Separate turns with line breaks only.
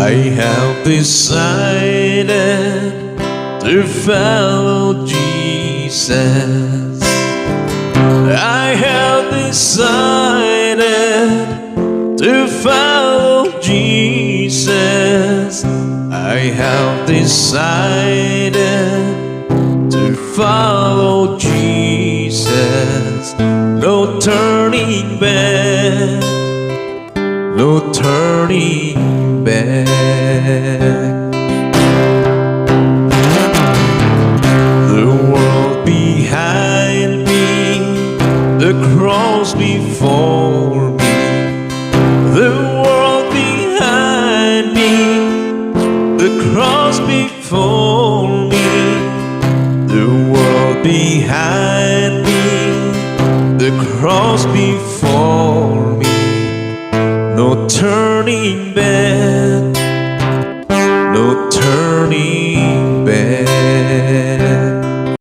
I have decided to follow Jesus. I have decided to follow Jesus. I have decided to follow Jesus. No turning back, no turning back. The world behind me, the cross before me. The world behind me, the cross before me. The world behind me, the cross before me. No turning back,